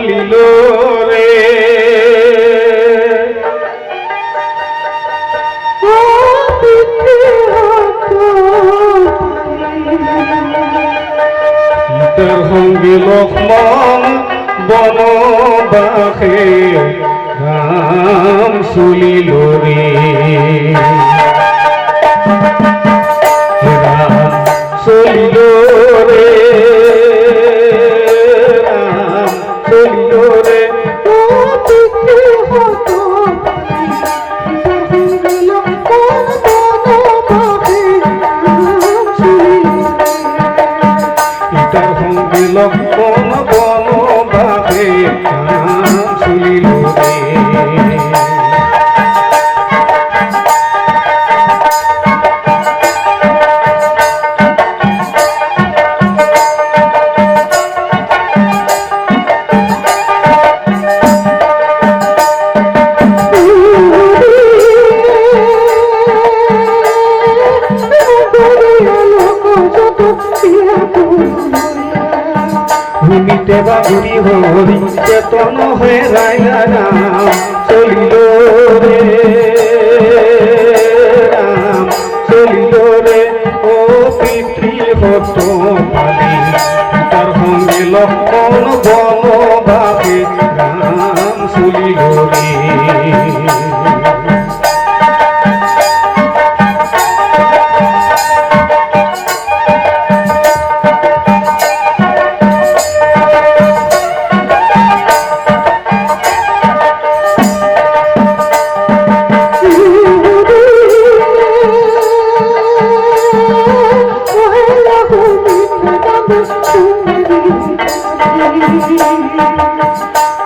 চলিল রে সীতার সঙ্গে লক্ষ্মণ বনবাসে রাম চলিল রে রাম চলিল রে রাম চলিল রে সীতার সঙ্গে লক্ষ্মণ বনবাসে রাম চলিল রে ভূমিতে বাবুরি হরি চেতন হয়ে রায়না রাম চলিল রে রাম চলিল রে ও পিতৃহত পালি তার সঙ্গে লক্ষ্মণ বনবাসে রাম চলিল রে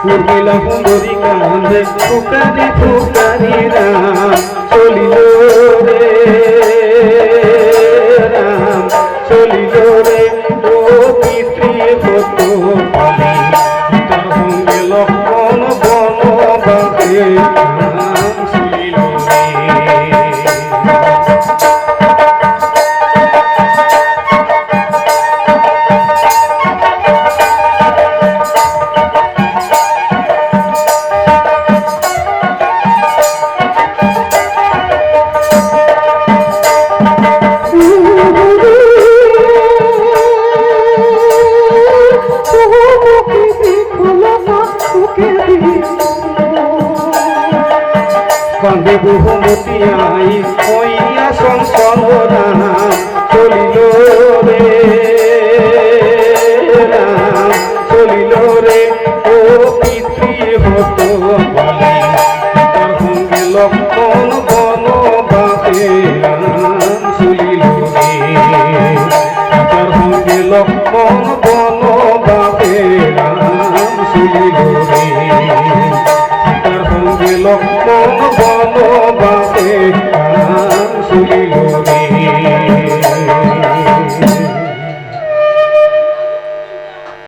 উর্মিলা সুন্দরী কান্দে ফুকারি ফুকারি রাম চলিল রে রাম চলিল রে ও পিতৃহত পালি তার সঙ্গে লক্ষ্মণ বনবাসে রাম চলিল রে কান্দে বহুমতি আই হইয়া সংসার